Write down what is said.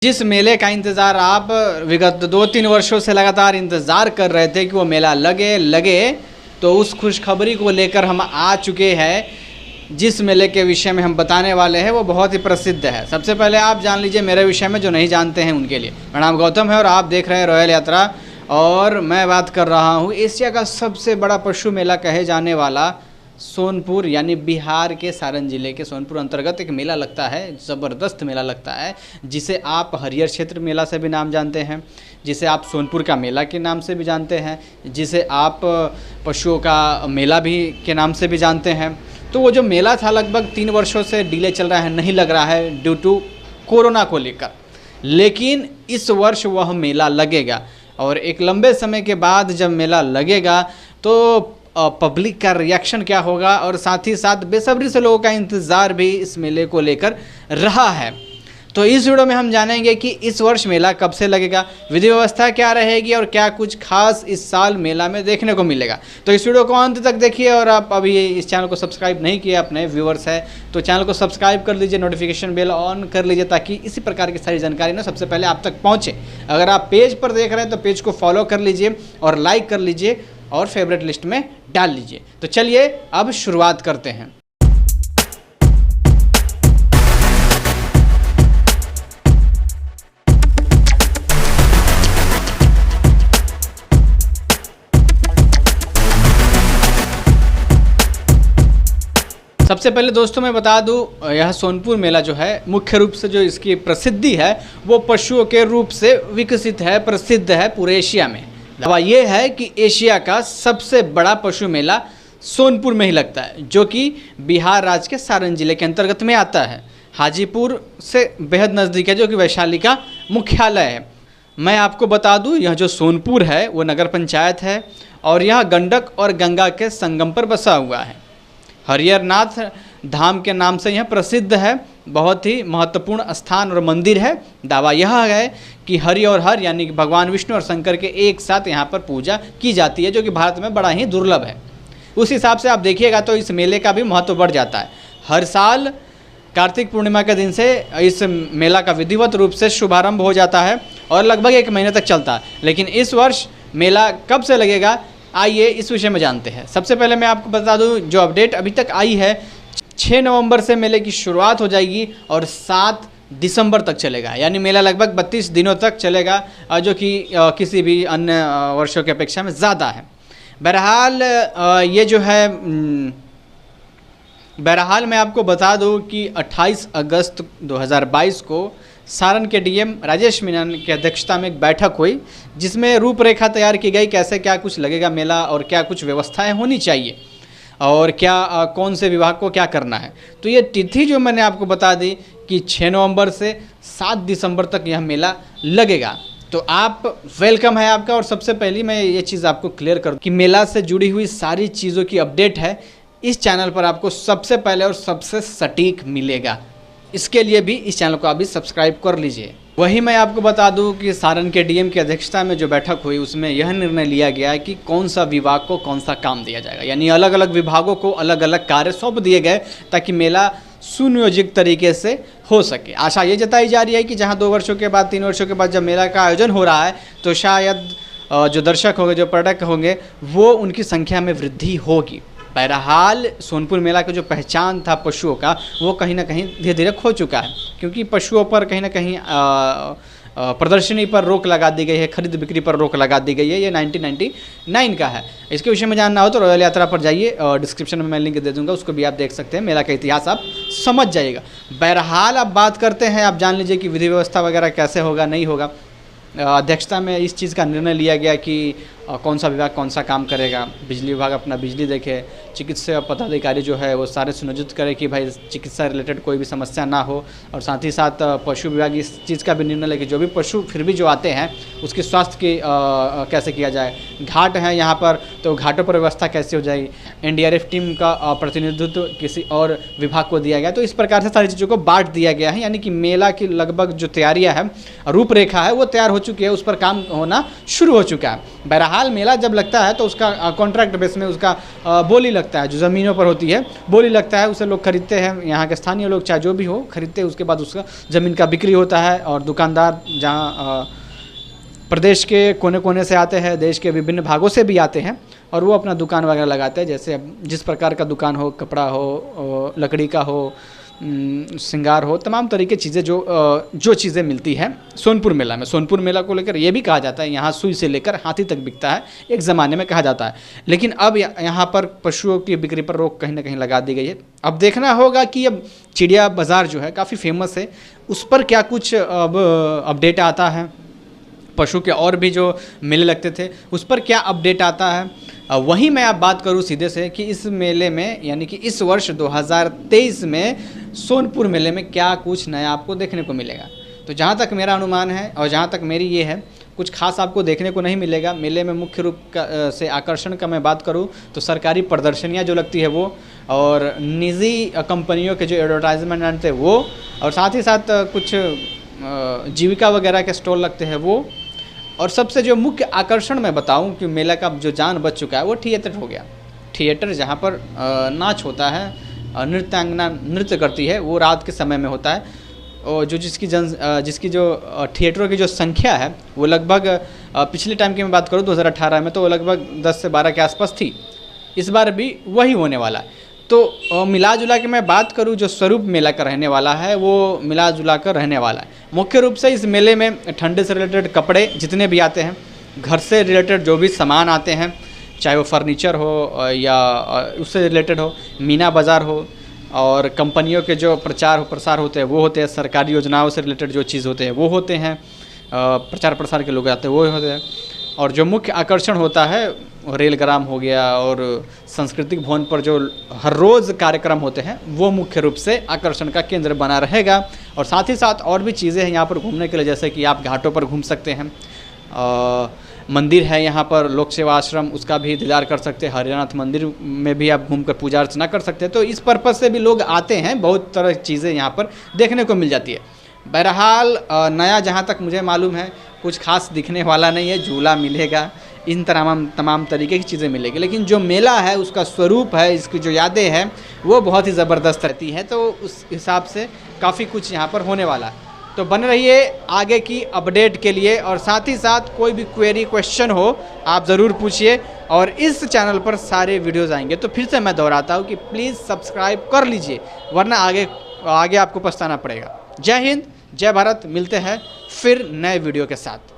जिस मेले का इंतज़ार आप विगत 2-3 वर्षों से लगातार इंतज़ार कर रहे थे कि वो मेला लगे तो उस खुशखबरी को लेकर हम आ चुके हैं। जिस मेले के विषय में हम बताने वाले हैं वो बहुत ही प्रसिद्ध है। सबसे पहले आप जान लीजिए मेरे विषय में, जो नहीं जानते हैं उनके लिए। मेरा नाम गौतम है और आप देख रहे हैं रॉयल यात्रा, और मैं बात कर रहा हूँ एशिया का सबसे बड़ा पशु मेला कहे जाने वाला सोनपुर, यानी बिहार के सारण जिले के सोनपुर अंतर्गत एक मेला लगता है। ज़बरदस्त मेला लगता है, जिसे आप हरियर क्षेत्र मेला से भी नाम जानते हैं, जिसे आप सोनपुर का मेला के नाम से भी जानते हैं, जिसे आप पशुओं का मेला भी के नाम से भी जानते हैं। तो वो जो मेला था लगभग 3 वर्षों से डिले चल रहा है, नहीं लग रहा है ड्यू टू कोरोना को लेकर, लेकिन इस वर्ष वह मेला लगेगा। और एक लंबे समय के बाद जब मेला लगेगा तो पब्लिक का रिएक्शन क्या होगा, और साथ ही साथ बेसब्री से लोगों का इंतज़ार भी इस मेले को लेकर रहा है। तो इस वीडियो में हम जानेंगे कि इस वर्ष मेला कब से लगेगा, विधि व्यवस्था क्या रहेगी और क्या कुछ खास इस साल मेला में देखने को मिलेगा। तो इस वीडियो को अंत तक देखिए, और आप अभी इस चैनल को सब्सक्राइब नहीं किए, अपने व्यूअर्स है तो चैनल को सब्सक्राइब कर लीजिए, नोटिफिकेशन बेल ऑन कर लीजिए, ताकि इसी प्रकार की सारी जानकारी ना सबसे पहले आप तक पहुँचे। अगर आप पेज पर देख रहे हैं तो पेज को फॉलो कर लीजिए और लाइक कर लीजिए और फेवरेट लिस्ट में डाल लीजिए। तो चलिए अब शुरुआत करते हैं। सबसे पहले दोस्तों मैं बता दूं, यह सोनपुर मेला जो है मुख्य रूप से जो इसकी प्रसिद्धि है वो पशुओं के रूप से विकसित है, प्रसिद्ध है पूरे एशिया में। दावा ये है कि एशिया का सबसे बड़ा पशु मेला सोनपुर में ही लगता है, जो कि बिहार राज्य के सारण जिले के अंतर्गत में आता है। हाजीपुर से बेहद नज़दीक है, जो कि वैशाली का मुख्यालय है। मैं आपको बता दूं, यह जो सोनपुर है वो नगर पंचायत है और यह गंडक और गंगा के संगम पर बसा हुआ है। हरिहरनाथ धाम के नाम से यह प्रसिद्ध है, बहुत ही महत्वपूर्ण स्थान और मंदिर है। दावा यह है कि हरि और हर यानी कि भगवान विष्णु और शंकर के एक साथ यहाँ पर पूजा की जाती है, जो कि भारत में बड़ा ही दुर्लभ है। उस हिसाब से आप देखिएगा तो इस मेले का भी महत्व बढ़ जाता है। हर साल कार्तिक पूर्णिमा के दिन से इस मेला का विधिवत रूप से शुभारंभ हो जाता है और लगभग 1 महीने तक चलता है। लेकिन इस वर्ष मेला कब से लगेगा, आइए इस विषय में जानते हैं। सबसे पहले मैं आपको बता दूं, जो अपडेट अभी तक आई है, 6 नवंबर से मेले की शुरुआत हो जाएगी और 7 दिसंबर तक चलेगा, यानी मेला लगभग 32 दिनों तक चलेगा, जो कि किसी भी अन्य वर्षों की अपेक्षा में ज़्यादा है। बहरहाल ये जो है बहरहाल मैं आपको बता दूं कि 28 अगस्त 2022 को सारण के डीएम राजेश मीनन की अध्यक्षता में एक बैठक हुई, जिसमें रूपरेखा तैयार की गई, कैसे क्या कुछ लगेगा मेला और क्या कुछ व्यवस्थाएं होनी चाहिए और क्या कौन से विभाग को क्या करना है। तो ये तिथि जो मैंने आपको बता दी कि 6 नवंबर से 7 दिसंबर तक यह मेला लगेगा। तो आप वेलकम है आपका। और सबसे पहले मैं ये चीज़ आपको क्लियर करूँ कि मेला से जुड़ी हुई सारी चीज़ों की अपडेट है इस चैनल पर आपको सबसे पहले और सबसे सटीक मिलेगा। इसके लिए भी इस चैनल को अभी सब्सक्राइब कर लीजिए। वही मैं आपको बता दूं कि सारण के डीएम की अध्यक्षता में जो बैठक हुई उसमें यह निर्णय लिया गया है कि कौन सा विभाग को कौन सा काम दिया जाएगा, यानी अलग अलग विभागों को अलग अलग कार्य सौंप दिए गए, ताकि मेला सुनियोजित तरीके से हो सके। आशा ये जताई जा रही है कि जहाँ 2 वर्षों के बाद 3 वर्षों के बाद जब मेला का आयोजन हो रहा है तो शायद जो दर्शक होंगे, जो पर्यटक होंगे, वो उनकी संख्या में वृद्धि होगी। बहरहाल सोनपुर मेला का जो पहचान था पशुओं का, वो कहीं ना कहीं धीरे धीरे खो चुका है, क्योंकि पशुओं पर कहीं ना कहीं प्रदर्शनी पर रोक लगा दी गई है, खरीद बिक्री पर रोक लगा दी गई है। ये 1999 का है। इसके विषय में जानना हो तो रॉयल यात्रा पर जाइए, डिस्क्रिप्शन में मैं लिंक दे दूंगा, उसको भी आप देख सकते हैं। मेला का इतिहास आप समझ जाइएगा। बहरहाल अब बात करते हैं, आप जान लीजिए कि विधि व्यवस्था वगैरह कैसे होगा, नहीं होगा। अध्यक्षता में इस चीज़ का निर्णय लिया गया कि कौन सा विभाग कौन सा काम करेगा। बिजली विभाग अपना बिजली देखे, चिकित्सा पदाधिकारी जो है वो सारे सुनिश्चित करे कि भाई चिकित्सा रिलेटेड कोई भी समस्या ना हो, और साथ ही साथ पशु विभाग इस चीज़ का भी निर्णय ले कि जो भी पशु फिर भी जो आते हैं उसके स्वास्थ्य की कैसे किया जाए। घाट हैं यहाँ पर, तो घाटों पर व्यवस्था कैसे हो जाएगी। एनडीआरएफ टीम का प्रतिनिधित्व किसी और विभाग को दिया गया। तो इस प्रकार से सारी चीज़ों को बांट दिया गया है, यानी कि मेला की लगभग जो तैयारियाँ हैं, रूपरेखा है, वो तैयार हो चुकी है, उस पर काम होना शुरू हो चुका है। बहरहाल बहरहाल मेला जब लगता है तो उसका कॉन्ट्रैक्ट बेस में उसका बोली लगता है, जो ज़मीनों पर होती है बोली लगता है, उसे लोग खरीदते हैं, यहाँ के स्थानीय लोग चाहे जो भी हो खरीदते हैं। उसके बाद उसका ज़मीन का बिक्री होता है और दुकानदार जहाँ प्रदेश के कोने कोने से आते हैं, देश के विभिन्न भागों से भी आते हैं और वो अपना दुकान वगैरह लगाते हैं। जैसे अब जिस प्रकार का दुकान हो, कपड़ा हो, लकड़ी का हो, श्रृंगार हो, तमाम तरीके चीज़ें जो चीज़ें मिलती हैं सोनपुर मेला में। सोनपुर मेला को लेकर ये भी कहा जाता है यहाँ सुई से लेकर हाथी तक बिकता है, एक ज़माने में कहा जाता है। लेकिन अब यहाँ पर पशुओं की बिक्री पर रोक कहीं ना कहीं लगा दी गई है। अब देखना होगा कि अब चिड़िया बाज़ार जो है काफ़ी फेमस है, उस पर क्या कुछ अब अपडेट आता है। पशु के और भी जो मेले लगते थे उस पर क्या अपडेट आता है। वहीं मैं अब बात करूं सीधे से कि इस मेले में यानी कि इस वर्ष 2023 में सोनपुर मेले में क्या कुछ नया आपको देखने को मिलेगा। तो जहां तक मेरा अनुमान है और जहां तक मेरी ये है, कुछ खास आपको देखने को नहीं मिलेगा। मेले में मुख्य रूप से आकर्षण का मैं बात करूं तो सरकारी प्रदर्शनियां जो लगती है वो, और निजी कंपनियों के जो एडवर्टाइजमेंट थे वो, और साथ ही साथ कुछ जीविका वगैरह के स्टॉल लगते हैं वो, और सबसे जो मुख्य आकर्षण मैं बताऊं कि मेला का जो जान बच चुका है वो थिएटर हो गया। थिएटर जहां पर नाच होता है, नृत्यांगना नृत्य करती है, वो रात के समय में होता है। और जो जिसकी जो थिएटरों की जो संख्या है वो लगभग पिछले टाइम की मैं बात करूं 2018 में तो वो लगभग 10 से 12 के आसपास थी। इस बार भी वही होने वाला है। तो मिला जुला के मैं बात करूं, जो स्वरूप मेला का रहने वाला है वो मिला जुला कर रहने वाला है। मुख्य रूप से इस मेले में ठंडे से रिलेटेड कपड़े जितने भी आते हैं, घर से रिलेटेड जो भी सामान आते हैं, चाहे वो फर्नीचर हो या उससे रिलेटेड हो, मीना बाज़ार हो, और कंपनियों के जो प्रचार प्रसार होते हैं वो होते हैं, सरकारी योजनाओं से रिलेटेड जो चीज़ होते हैं वो होते हैं, प्रचार प्रसार के लोग आते हैं वो होते हैं। और जो मुख्य आकर्षण होता है रेलग्राम हो गया, और सांस्कृतिक भवन पर जो हर रोज़ कार्यक्रम होते हैं वो मुख्य रूप से आकर्षण का केंद्र बना रहेगा। और साथ ही साथ और भी चीज़ें हैं यहाँ पर घूमने के लिए, जैसे कि आप घाटों पर घूम सकते हैं, मंदिर है यहाँ पर लोक सेवा आश्रम, उसका भी दीदार कर सकते हैं। हरिनाथ मंदिर में भी आप घूमकर पूजा अर्चना कर सकते हैं। तो इस पर्पज़ से भी लोग आते हैं, बहुत तरह की चीज़ें यहाँ पर देखने को मिल जाती है। बहरहाल नया जहाँ तक मुझे मालूम है कुछ खास दिखने वाला नहीं है। झूला मिलेगा, इन तमाम तरीके की चीज़ें मिलेगी, लेकिन जो मेला है उसका स्वरूप है, इसकी जो यादें हैं वो बहुत ही ज़बरदस्त रहती है। तो उस हिसाब से काफ़ी कुछ यहाँ पर होने वाला है। तो बने रहिए आगे की अपडेट के लिए, और साथ ही साथ कोई भी क्वेरी क्वेश्चन हो आप ज़रूर पूछिए। और इस चैनल पर सारे वीडियोज़ आएंगे, तो फिर से मैं दोहराता हूँ कि प्लीज़ सब्सक्राइब कर लीजिए, वरना आगे आपको पछताना पड़ेगा। जय हिंद, जय भारत। मिलते हैं फिर नए वीडियो के साथ।